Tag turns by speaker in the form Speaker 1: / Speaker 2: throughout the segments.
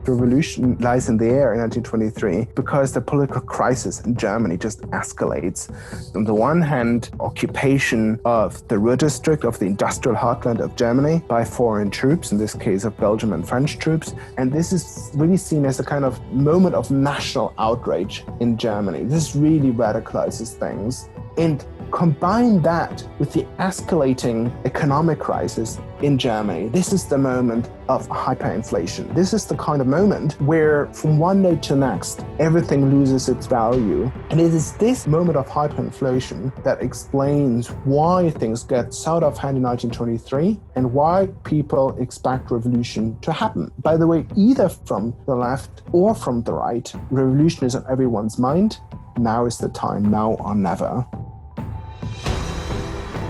Speaker 1: revolution lies in the air in 1923 because the political crisis in Germany just escalates. On the one hand, occupation of the Ruhr district, of the industrial heartland of Germany, by foreign troops, in this case of Belgian and French troops. And this is really seen as a kind of moment of national outrage in Germany. This really radicalizes things. And combine that with the escalating economic crisis in Germany. This is the moment of hyperinflation. This is the kind of moment where from one day to the next, everything loses its value. And it is this moment of hyperinflation that explains why things get so out of hand in 1923 and why people expect revolution to happen. By the way, either from the left or from the right, revolution is on everyone's mind. Now is the time, now or never.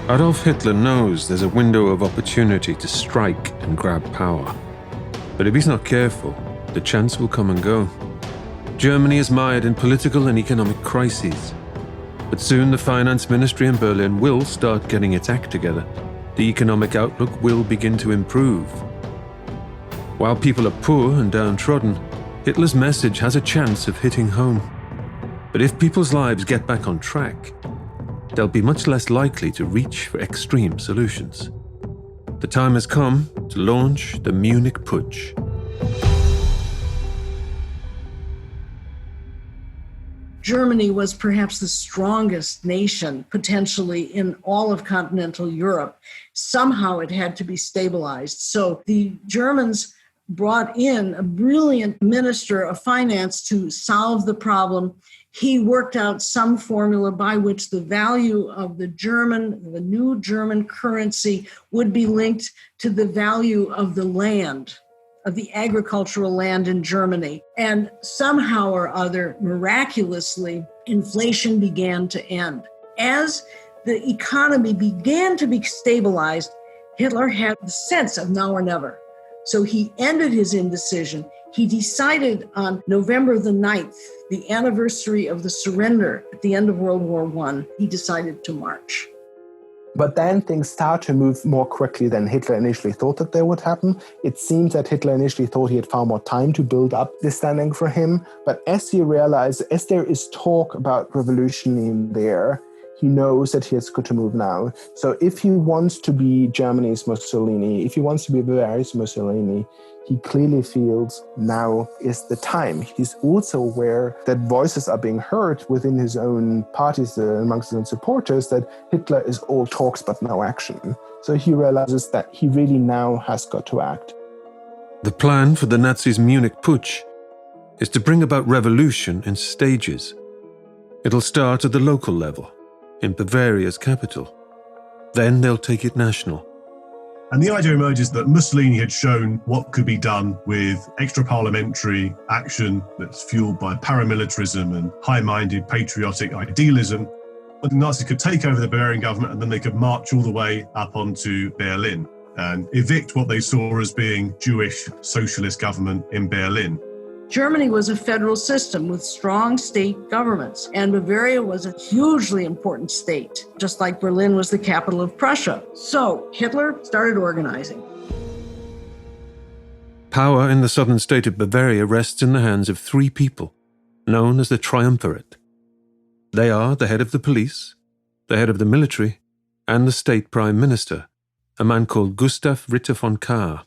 Speaker 2: Adolf Hitler knows there's a window of opportunity to strike and grab power. But if he's not careful, the chance will come and go. Germany is mired in political and economic crises. But soon the finance ministry in Berlin will start getting its act together. The economic outlook will begin to improve. While people are poor and downtrodden, Hitler's message has a chance of hitting home. But if people's lives get back on track, they'll be much less likely to reach for extreme solutions. The time has come to launch the Munich Putsch.
Speaker 3: Germany was perhaps the strongest nation potentially in all of continental Europe. Somehow it had to be stabilized. So the Germans brought in a brilliant minister of finance to solve the problem. He worked out some formula by which the value of the new German currency would be linked to the value of the land, of the agricultural land in Germany. And somehow or other, miraculously, inflation began to end. As the economy began to be stabilized, Hitler had the sense of now or never. So he ended his indecision. He decided on November the 9th, the anniversary of the surrender at the end of World War I, he decided to march.
Speaker 1: But then things start to move more quickly than Hitler initially thought that they would happen. It seems that Hitler initially thought he had far more time to build up this standing for him. But as he realized, as there is talk about revolution in there, he knows that he has got to move now. So if he wants to be Germany's Mussolini, if he wants to be Bavaria's Mussolini, he clearly feels now is the time. He's also aware that voices are being heard within his own parties, amongst his own supporters, that Hitler is all talks but no action. So he realizes that he really now has got to act.
Speaker 2: The plan for the Nazis' Munich Putsch is to bring about revolution in stages. It'll start at the local level, in Bavaria's capital. Then they'll take it national.
Speaker 4: And the idea emerges that Mussolini had shown what could be done with extra-parliamentary action that's fueled by paramilitarism and high-minded patriotic idealism. But the Nazis could take over the Bavarian government and then they could march all the way up onto Berlin and evict what they saw as being Jewish socialist government in Berlin.
Speaker 3: Germany was a federal system with strong state governments, and Bavaria was a hugely important state, just like Berlin was the capital of Prussia. So Hitler started organizing.
Speaker 2: Power in the southern state of Bavaria rests in the hands of three people, known as the Triumvirate. They are the head of the police, the head of the military, and the state prime minister, a man called Gustav Ritter von Kahr.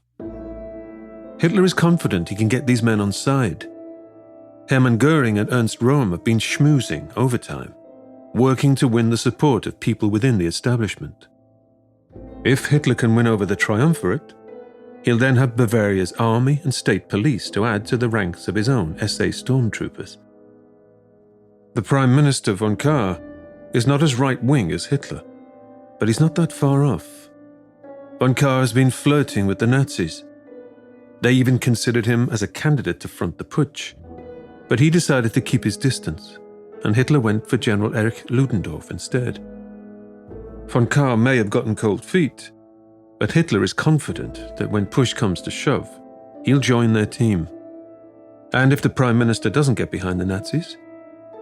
Speaker 2: Hitler is confident he can get these men on side. Hermann Goering and Ernst Röhm have been schmoozing over time, working to win the support of people within the establishment. If Hitler can win over the Triumvirate, he'll then have Bavaria's army and state police to add to the ranks of his own SS stormtroopers. The Prime Minister von Kahr is not as right-wing as Hitler, but he's not that far off. Von Kahr has been flirting with the Nazis. They even considered him as a candidate to front the putsch. But he decided to keep his distance, and Hitler went for General Erich Ludendorff instead. Von Kahr may have gotten cold feet, but Hitler is confident that when push comes to shove, he'll join their team. And if the Prime Minister doesn't get behind the Nazis,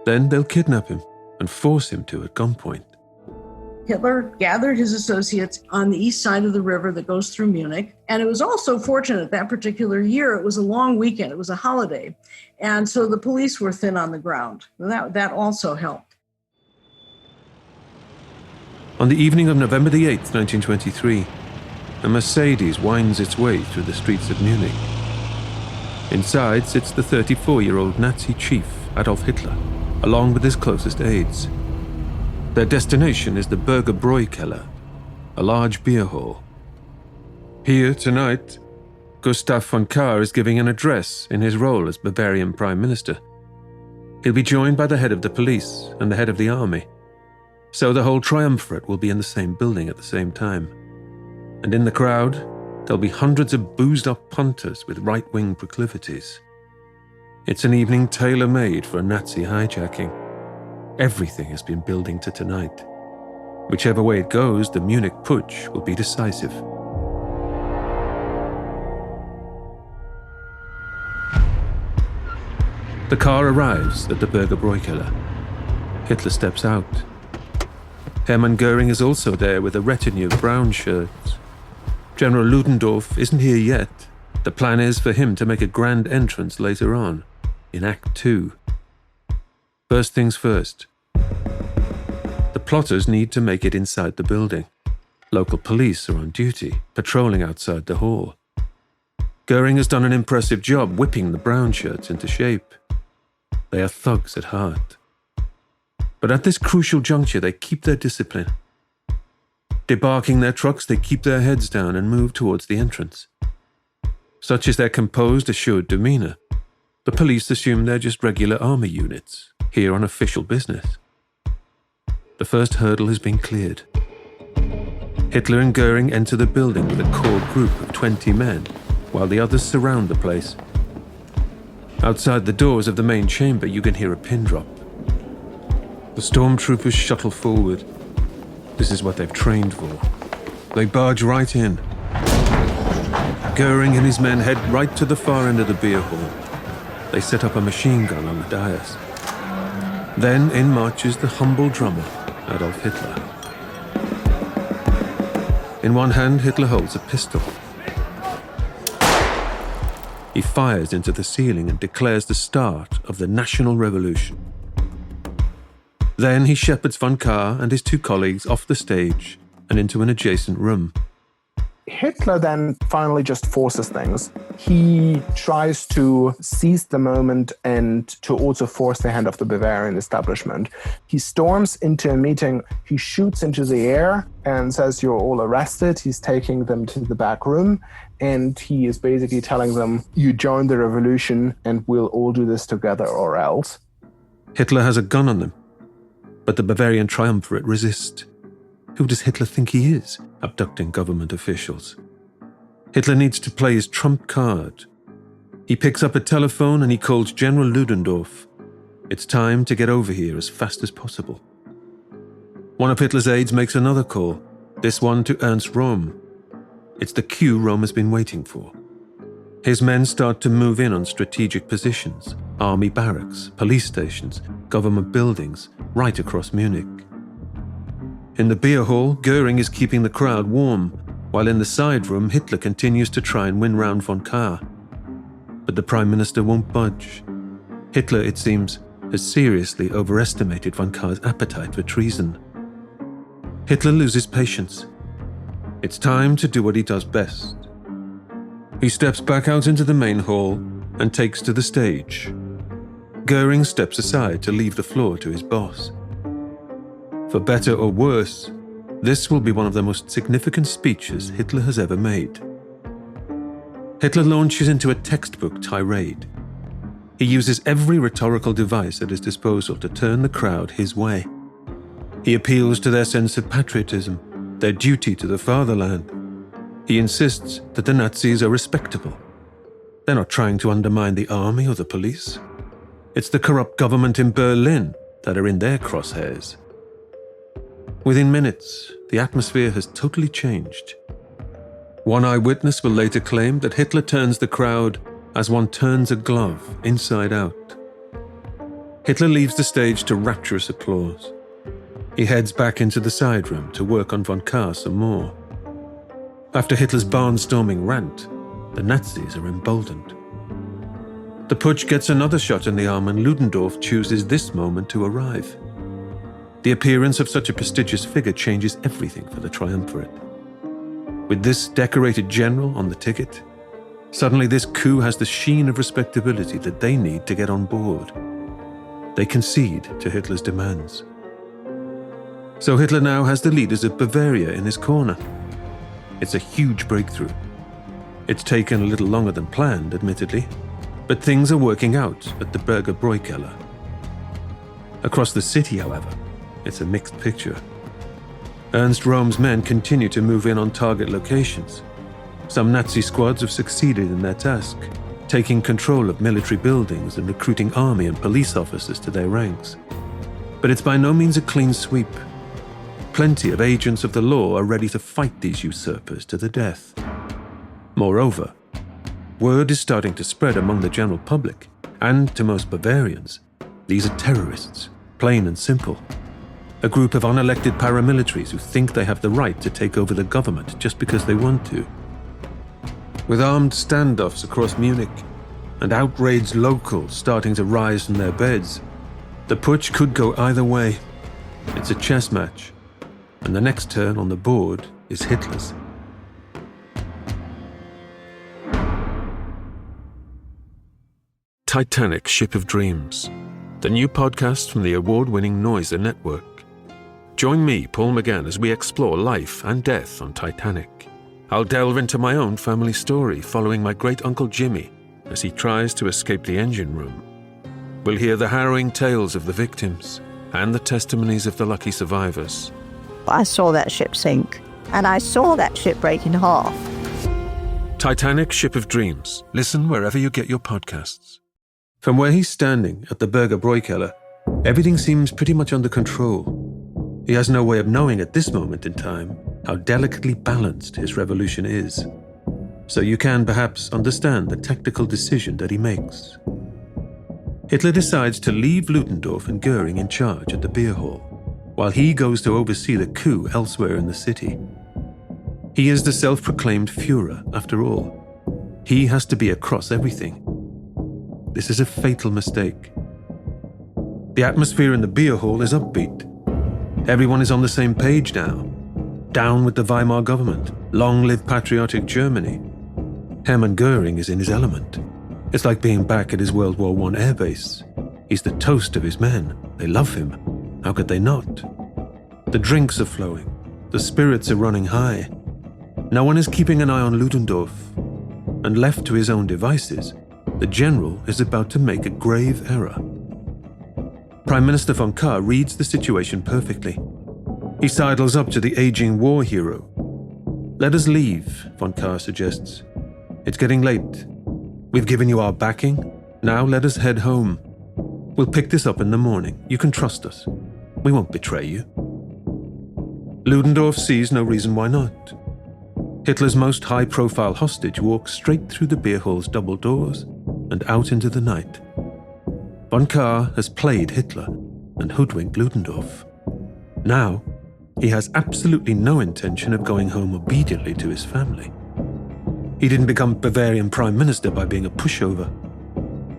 Speaker 2: then they'll kidnap him and force him to at gunpoint.
Speaker 3: Hitler gathered his associates on the east side of the river that goes through Munich. And it was also fortunate that particular year, it was a long weekend, it was a holiday. And so the police were thin on the ground. That also helped.
Speaker 2: On the evening of November the 8th, 1923, a Mercedes winds its way through the streets of Munich. Inside sits the 34-year-old Nazi chief, Adolf Hitler, along with his closest aides. Their destination is the Burger Bräukeller, a large beer hall. Here tonight, Gustav von Kahr is giving an address in his role as Bavarian Prime Minister. He'll be joined by the head of the police and the head of the army, so the whole triumvirate will be in the same building at the same time. And in the crowd, there'll be hundreds of boozed-up punters with right-wing proclivities. It's an evening tailor-made for a Nazi hijacking. Everything has been building to tonight. Whichever way it goes, the Munich putsch will be decisive. The car arrives at the Burger Bräukeller. Hitler steps out. Hermann Göring is also there with a retinue of brown shirts. General Ludendorff isn't here yet. The plan is for him to make a grand entrance later on, in Act 2. First things first. The plotters need to make it inside the building. Local police are on duty, patrolling outside the hall. Göring has done an impressive job whipping the brown shirts into shape. They are thugs at heart. But at this crucial juncture, they keep their discipline. Debarking their trucks, they keep their heads down and move towards the entrance. Such is their composed, assured demeanor. The police assume they're just regular army units, here on official business. The first hurdle has been cleared. Hitler and Göring enter the building with a core group of 20 men, while the others surround the place. Outside the doors of the main chamber, you can hear a pin drop. The stormtroopers shuttle forward. This is what they've trained for. They barge right in. Göring and his men head right to the far end of the beer hall. They set up a machine gun on the dais. Then in marches the humble drummer, Adolf Hitler. In one hand, Hitler holds a pistol. He fires into the ceiling and declares the start of the National Revolution. Then he shepherds von Kahr and his two colleagues off the stage and into an adjacent room.
Speaker 1: Hitler then finally just forces things. He tries to seize the moment and to also force the hand of the Bavarian establishment. He storms into a meeting, he shoots into the air and says, "You're all arrested." He's taking them to the back room and he is basically telling them, "You join the revolution and we'll all do this together or else."
Speaker 2: Hitler has a gun on them, but the Bavarian triumvirate resist. Who does Hitler think he is, abducting government officials? Hitler needs to play his trump card. He picks up a telephone and he calls General Ludendorff. It's time to get over here as fast as possible. One of Hitler's aides makes another call, this one to Ernst Röhm. It's the cue Röhm has been waiting for. His men start to move in on strategic positions, army barracks, police stations, government buildings, right across Munich. In the beer hall, Göring is keeping the crowd warm, while in the side room, Hitler continues to try and win round von Kahr. But the Prime Minister won't budge. Hitler, it seems, has seriously overestimated von Kahr's appetite for treason. Hitler loses patience. It's time to do what he does best. He steps back out into the main hall and takes to the stage. Göring steps aside to leave the floor to his boss. For better or worse, this will be one of the most significant speeches Hitler has ever made. Hitler launches into a textbook tirade. He uses every rhetorical device at his disposal to turn the crowd his way. He appeals to their sense of patriotism, their duty to the fatherland. He insists that the Nazis are respectable. They're not trying to undermine the army or the police. It's the corrupt government in Berlin that are in their crosshairs. Within minutes, the atmosphere has totally changed. One eyewitness will later claim that Hitler turns the crowd as one turns a glove inside out. Hitler leaves the stage to rapturous applause. He heads back into the side room to work on von Kahr some more. After Hitler's barnstorming rant, the Nazis are emboldened. The putsch gets another shot in the arm and Ludendorff chooses this moment to arrive. The appearance of such a prestigious figure changes everything for the triumvirate. With this decorated general on the ticket, suddenly this coup has the sheen of respectability that they need to get on board. They concede to Hitler's demands. So Hitler now has the leaders of Bavaria in his corner. It's a huge breakthrough. It's taken a little longer than planned, admittedly, but things are working out at the Berger Bräukeller. Across the city, however, it's a mixed picture. Ernst Röhm's men continue to move in on target locations. Some Nazi squads have succeeded in their task, taking control of military buildings and recruiting army and police officers to their ranks. But it's by no means a clean sweep. Plenty of agents of the law are ready to fight these usurpers to the death. Moreover, word is starting to spread among the general public, and to most Bavarians, these are terrorists, plain and simple. A group of unelected paramilitaries who think they have the right to take over the government just because they want to. With armed standoffs across Munich and outraged locals starting to rise from their beds, the putsch could go either way. It's a chess match, and the next turn on the board is Hitler's. Titanic Ship of Dreams, the new podcast from the award-winning Noiser Network. Join me, Paul McGann, as we explore life and death on Titanic. I'll delve into my own family story following my great-uncle Jimmy as he tries to escape the engine room. We'll hear the harrowing tales of the victims and the testimonies of the lucky survivors.
Speaker 5: I saw that ship sink, and I saw that ship break in half.
Speaker 2: Titanic Ship of Dreams. Listen wherever you get your podcasts. From where he's standing at the Berger Bräukeller, everything seems pretty much under control. He has no way of knowing at this moment in time how delicately balanced his revolution is. So you can perhaps understand the tactical decision that he makes. Hitler decides to leave Ludendorff and Göring in charge at the beer hall, while he goes to oversee the coup elsewhere in the city. He is the self-proclaimed Führer, after all. He has to be across everything. This is a fatal mistake. The atmosphere in the beer hall is upbeat. Everyone is on the same page now. Down with the Weimar government. Long live patriotic Germany. Hermann Göring is in his element. It's like being back at his World War I airbase. He's the toast of his men. They love him. How could they not? The drinks are flowing. The spirits are running high. No one is keeping an eye on Ludendorff. And left to his own devices, the general is about to make a grave error. Prime Minister von Kahr reads the situation perfectly. He sidles up to the aging war hero. Let us leave, von Kahr suggests. It's getting late. We've given you our backing. Now let us head home. We'll pick this up in the morning. You can trust us. We won't betray you. Ludendorff sees no reason why not. Hitler's most high-profile hostage walks straight through the beer hall's double doors and out into the night. Von Kahr has played Hitler and hoodwinked Ludendorff. Now, he has absolutely no intention of going home obediently to his family. He didn't become Bavarian Prime Minister by being a pushover.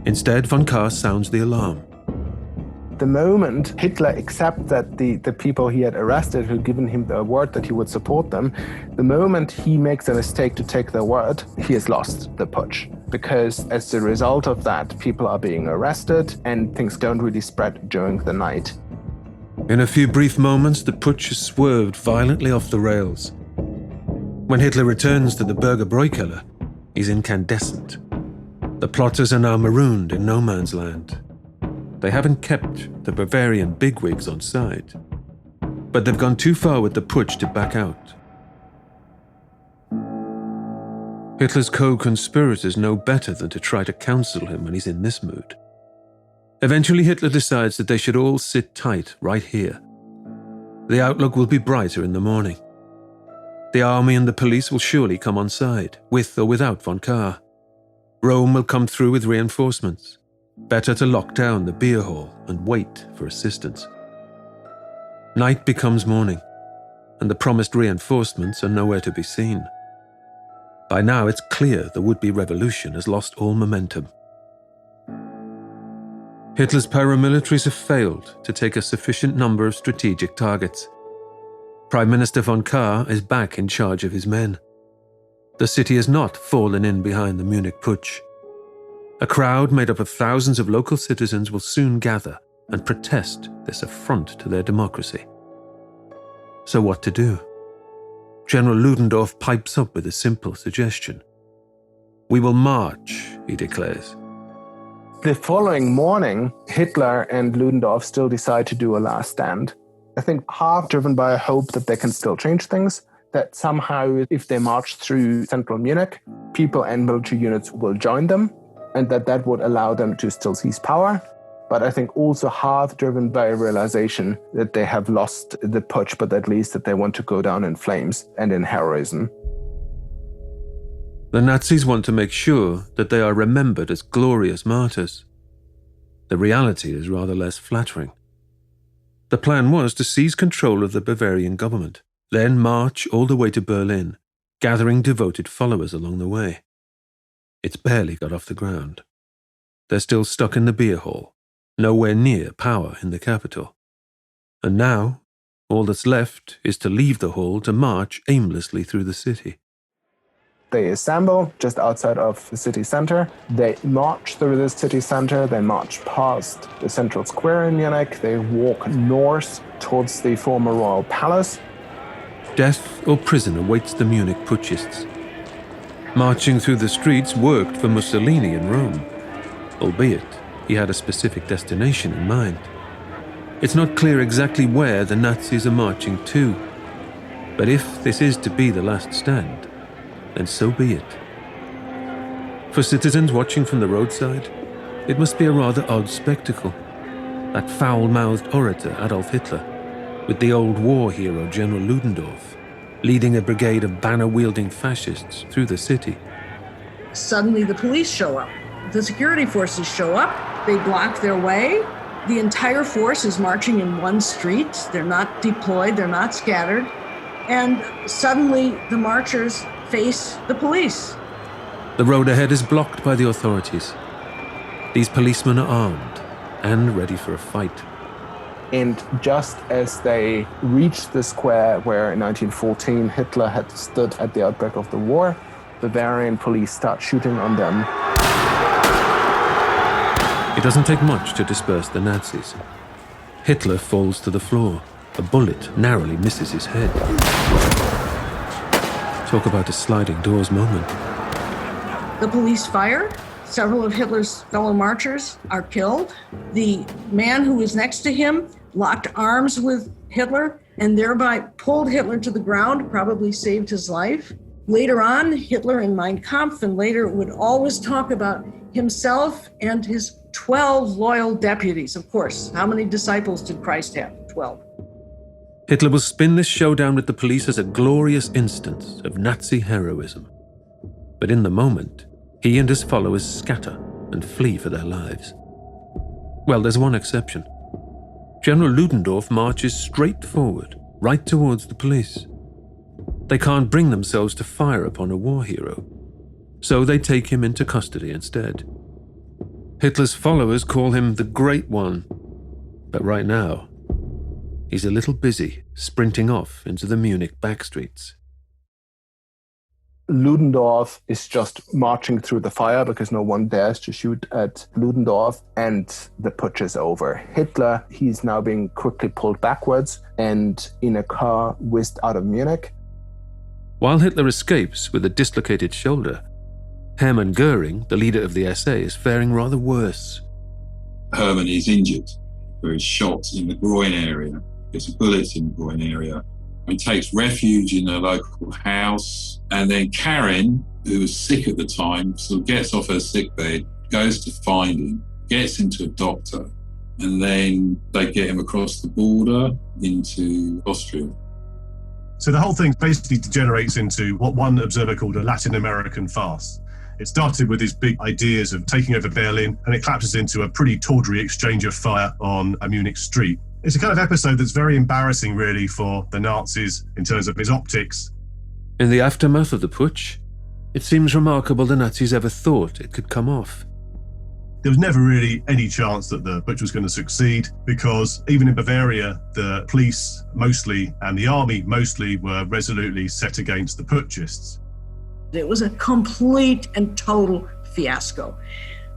Speaker 2: Instead, von Kahr sounds the alarm.
Speaker 1: The moment Hitler accepts that the people he had arrested who had given him the word that he would support them, the moment he makes a mistake to take their word, he has lost the putsch. Because as a result of that, people are being arrested and things don't really spread during the night.
Speaker 2: In a few brief moments, the putsch is swerved violently off the rails. When Hitler returns to the Berger Bräukeller, he's incandescent. The plotters are now marooned in no man's land. They haven't kept the Bavarian bigwigs on side, but they've gone too far with the putsch to back out. Hitler's co-conspirators know better than to try to counsel him when he's in this mood. Eventually, Hitler decides that they should all sit tight right here. The outlook will be brighter in the morning. The army and the police will surely come on side, with or without von Kahr. Rome will come through with reinforcements. Better to lock down the beer hall and wait for assistance. Night becomes morning, and the promised reinforcements are nowhere to be seen. By now it's clear the would-be revolution has lost all momentum. Hitler's paramilitaries have failed to take a sufficient number of strategic targets. Prime Minister von Kahr is back in charge of his men. The city has not fallen in behind the Munich Putsch. A crowd made up of thousands of local citizens will soon gather and protest this affront to their democracy. So what to do? General Ludendorff pipes up with a simple suggestion. "We will march," he declares.
Speaker 1: The following morning, Hitler and Ludendorff still decide to do a last stand. I think half driven by a hope that they can still change things, that somehow if they march through central Munich, people and military units will join them, and that would allow them to still seize power. But I think also half driven by a realization that they have lost the putsch, but at least that they want to go down in flames and in heroism.
Speaker 2: The Nazis want to make sure that they are remembered as glorious martyrs. The reality is rather less flattering. The plan was to seize control of the Bavarian government, then march all the way to Berlin, gathering devoted followers along the way. It's barely got off the ground. They're still stuck in the beer hall, nowhere near power in the capital. And now, all that's left is to leave the hall to march aimlessly through the city.
Speaker 1: They assemble just outside of the city center. They march through the city center. They march past the central square in Munich. They walk north towards the former royal palace.
Speaker 2: Death or prison awaits the Munich putschists. Marching through the streets worked for Mussolini in Rome, albeit he had a specific destination in mind. It's not clear exactly where the Nazis are marching to, but if this is to be the last stand, then so be it. For citizens watching from the roadside, it must be a rather odd spectacle. That foul-mouthed orator, Adolf Hitler, with the old war hero, General Ludendorff, leading a brigade of banner-wielding fascists through the city.
Speaker 3: Suddenly the police show up. The security forces show up. They block their way. The entire force is marching in one street. They're not deployed. They're not scattered. And suddenly the marchers face the police.
Speaker 2: The road ahead is blocked by the authorities. These policemen are armed and ready for a fight.
Speaker 1: And just as they reach the square where in 1914 Hitler had stood at the outbreak of the war, Bavarian police start shooting on them.
Speaker 2: It doesn't take much to disperse the Nazis. Hitler falls to the floor. A bullet narrowly misses his head. Talk about a sliding doors moment.
Speaker 3: The police fire. Several of Hitler's fellow marchers are killed. The man who was next to him locked arms with Hitler and thereby pulled Hitler to the ground, probably saved his life. Later on, Hitler in Mein Kampf and later would always talk about himself and his 12 loyal deputies. Of course, how many disciples did Christ have? 12.
Speaker 2: Hitler will spin this showdown with the police as a glorious instance of Nazi heroism. But in the moment, he and his followers scatter and flee for their lives. Well, there's one exception. General Ludendorff marches straight forward, right towards the police. They can't bring themselves to fire upon a war hero, so they take him into custody instead. Hitler's followers call him the Great One, but right now, he's a little busy sprinting off into the Munich backstreets.
Speaker 1: Ludendorff is just marching through the fire because no one dares to shoot at Ludendorff, and the putsch is over. Hitler, he's now being quickly pulled backwards and in a car whisked out of Munich.
Speaker 2: While Hitler escapes with a dislocated shoulder, Hermann Goering, the leader of the SA, is faring rather worse.
Speaker 6: Hermann is injured, where he's shot in the groin area, gets a bullet in the groin area. He takes refuge in a local house, and then Karen, who was sick at the time, sort of gets off her sickbed, goes to find him, gets him to a doctor, and then they get him across the border into Austria.
Speaker 4: So the whole thing basically degenerates into what one observer called a Latin American farce. It started with his big ideas of taking over Berlin, and it collapses into a pretty tawdry exchange of fire on a Munich street. It's a kind of episode that's very embarrassing, really, for the Nazis in terms of its optics.
Speaker 2: In the aftermath of the putsch, it seems remarkable the Nazis ever thought it could come off.
Speaker 4: There was never really any chance that the putsch was going to succeed, because even in Bavaria, the police mostly and the army mostly were resolutely set against the putschists.
Speaker 3: It was a complete and total fiasco.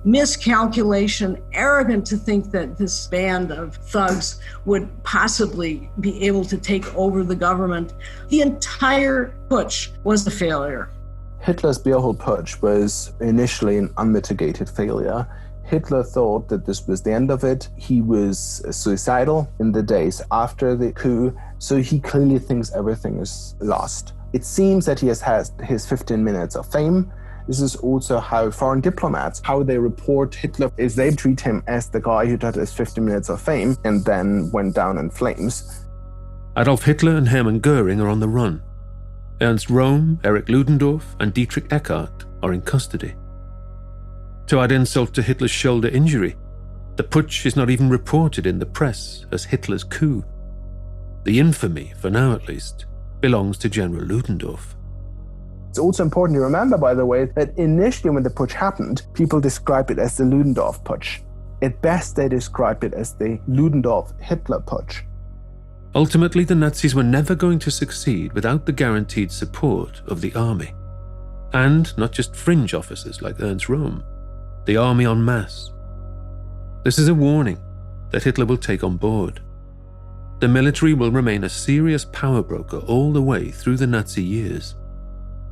Speaker 3: Miscalculation, arrogant to think that this band of thugs would possibly be able to take over the government. The entire putsch was a failure.
Speaker 1: Hitler's Beerholt Putsch was initially an unmitigated failure. Hitler thought that this was the end of it. He was suicidal in the days after the coup, so he clearly thinks everything is lost. It seems that he has had his 15 minutes of fame. This is also how foreign diplomats, how they report Hitler, is they treat him as the guy who had his 15 minutes of fame and then went down in flames.
Speaker 2: Adolf Hitler and Hermann Göring are on the run. Ernst Röhm, Erich Ludendorff, and Dietrich Eckart are in custody. To add insult to Hitler's shoulder injury, the putsch is not even reported in the press as Hitler's coup. The infamy, for now at least, belongs to General Ludendorff.
Speaker 1: It's also important to remember, by the way, that initially when the putsch happened, people described it as the Ludendorff putsch. At best, they described it as the Ludendorff-Hitler putsch.
Speaker 2: Ultimately, the Nazis were never going to succeed without the guaranteed support of the army. And not just fringe officers like Ernst Röhm, the army en masse. This is a warning that Hitler will take on board. The military will remain a serious power broker all the way through the Nazi years.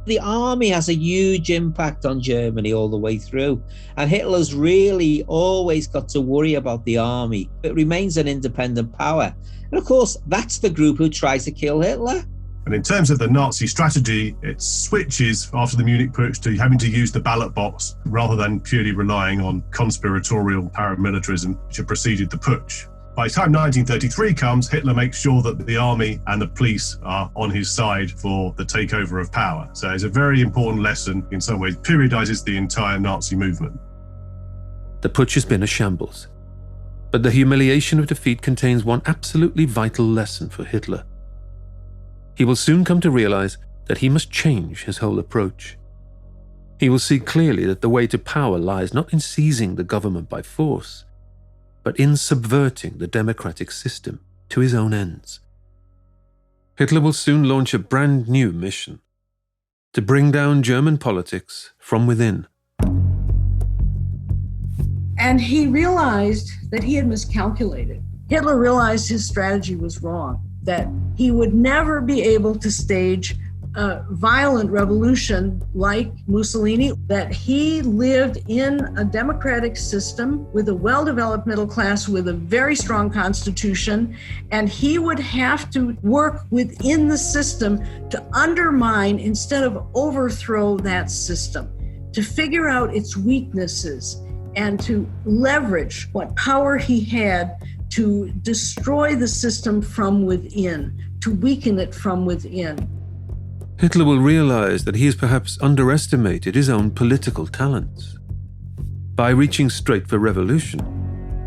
Speaker 7: The army has a huge impact on Germany all the way through, and Hitler's really always got to worry about the army. It remains an independent power. And of course, that's the group who tries to kill Hitler.
Speaker 4: And in terms of the Nazi strategy, it switches after the Munich putsch to having to use the ballot box rather than purely relying on conspiratorial paramilitarism, which had preceded the putsch. By the time 1933 comes, Hitler makes sure that the army and the police are on his side for the takeover of power. So it's a very important lesson, in some ways, periodizes the entire Nazi movement.
Speaker 2: The putsch has been a shambles, but the humiliation of defeat contains one absolutely vital lesson for Hitler. He will soon come to realize that he must change his whole approach. He will see clearly that the way to power lies not in seizing the government by force, but in subverting the democratic system to his own ends. Hitler will soon launch a brand new mission: to bring down German politics from within.
Speaker 3: And he realized that he had miscalculated. Hitler realized his strategy was wrong, that he would never be able to stage a violent revolution like Mussolini, that he lived in a democratic system with a well-developed middle class, with a very strong constitution, and he would have to work within the system to undermine instead of overthrow that system, to figure out its weaknesses and to leverage what power he had to destroy the system from within, to weaken it from within.
Speaker 2: Hitler will realize that he has perhaps underestimated his own political talents. By reaching straight for revolution,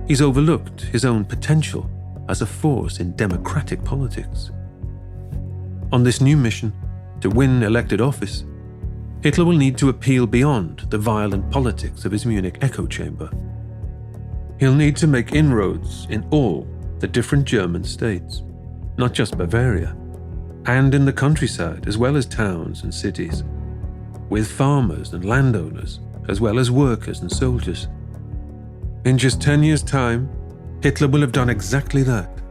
Speaker 2: he's overlooked his own potential as a force in democratic politics. On this new mission, to win elected office, Hitler will need to appeal beyond the violent politics of his Munich echo chamber. He'll need to make inroads in all the different German states, not just Bavaria, and in the countryside as well as towns and cities, with farmers and landowners as well as workers and soldiers. In just 10 years' time, Hitler will have done exactly that,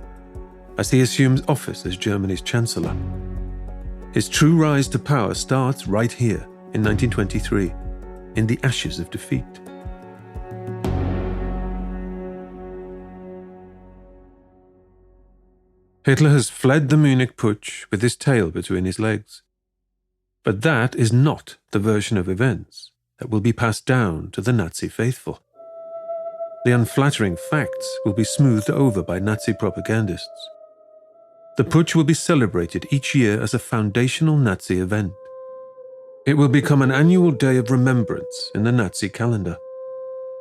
Speaker 2: as he assumes office as Germany's Chancellor. His true rise to power starts right here in 1923, in the ashes of defeat. Hitler has fled the Munich putsch with his tail between his legs. But that is not the version of events that will be passed down to the Nazi faithful. The unflattering facts will be smoothed over by Nazi propagandists. The putsch will be celebrated each year as a foundational Nazi event. It will become an annual day of remembrance in the Nazi calendar.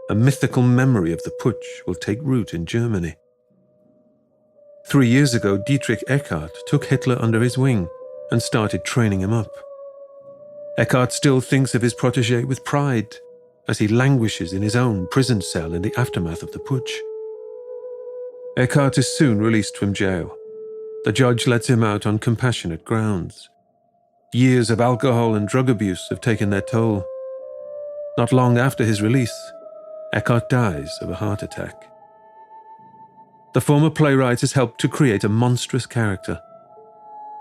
Speaker 2: A mythical memory of the putsch will take root in Germany. 3 years ago, Dietrich Eckart took Hitler under his wing and started training him up. Eckart still thinks of his protégé with pride as he languishes in his own prison cell in the aftermath of the putsch. Eckart is soon released from jail. The judge lets him out on compassionate grounds. Years of alcohol and drug abuse have taken their toll. Not long after his release, Eckart dies of a heart attack. The former playwright has helped to create a monstrous character,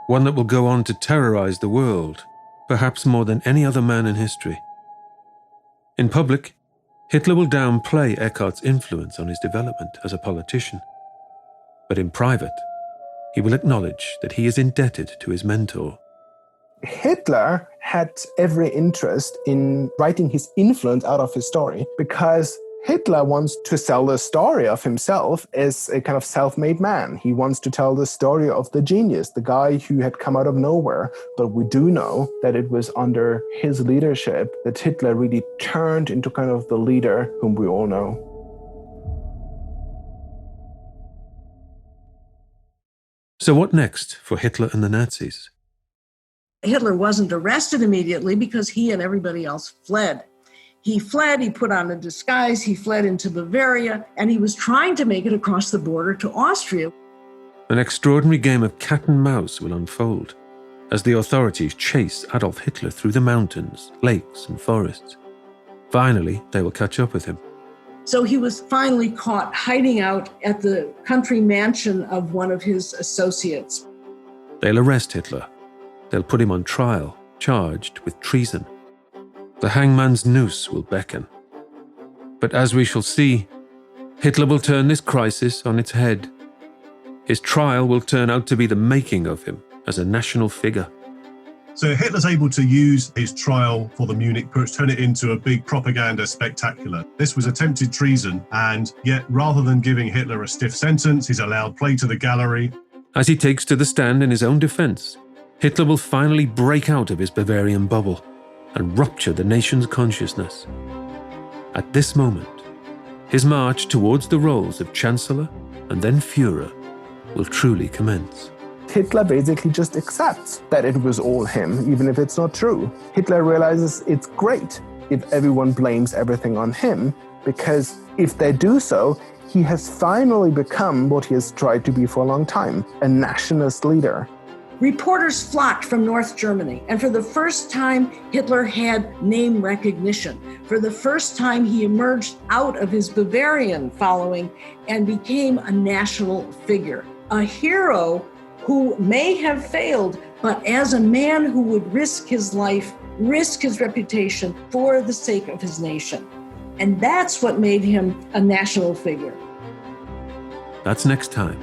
Speaker 2: one that will go on to terrorize the world, perhaps more than any other man in history. In public, Hitler will downplay Eckart's influence on his development as a politician. But in private, he will acknowledge that he is indebted to his mentor.
Speaker 1: Hitler had every interest in writing his influence out of his story because Hitler wants to sell the story of himself as a kind of self-made man. He wants to tell the story of the genius, the guy who had come out of nowhere. But we do know that it was under his leadership that Hitler really turned into kind of the leader whom we all know.
Speaker 2: So what next for Hitler and the Nazis?
Speaker 3: Hitler wasn't arrested immediately because he and everybody else fled. He fled, he put on a disguise, he fled into Bavaria, and he was trying to make it across the border to Austria.
Speaker 2: An extraordinary game of cat and mouse will unfold as the authorities chase Adolf Hitler through the mountains, lakes, and forests. Finally, they will catch up with him.
Speaker 3: So he was finally caught hiding out at the country mansion of one of his associates.
Speaker 2: They'll arrest Hitler. They'll put him on trial, charged with treason. The hangman's noose will beckon. But as we shall see, Hitler will turn this crisis on its head. His trial will turn out to be the making of him as a national figure.
Speaker 4: So Hitler's able to use his trial for the Munich Putsch, turn it into a big propaganda spectacular. This was attempted treason, and yet rather than giving Hitler a stiff sentence, he's allowed play to the gallery.
Speaker 2: As he takes to the stand in his own defense, Hitler will finally break out of his Bavarian bubble and rupture the nation's consciousness. At this moment, his march towards the roles of Chancellor and then Führer will truly commence.
Speaker 1: Hitler basically just accepts that it was all him, even if it's not true. Hitler realizes it's great if everyone blames everything on him, because if they do so, he has finally become what he has tried to be for a long time, a nationalist leader.
Speaker 3: Reporters flocked from North Germany, and for the first time, Hitler had name recognition. For the first time, he emerged out of his Bavarian following and became a national figure, a hero who may have failed, but as a man who would risk his life, risk his reputation for the sake of his nation. And that's what made him a national figure.
Speaker 2: That's next time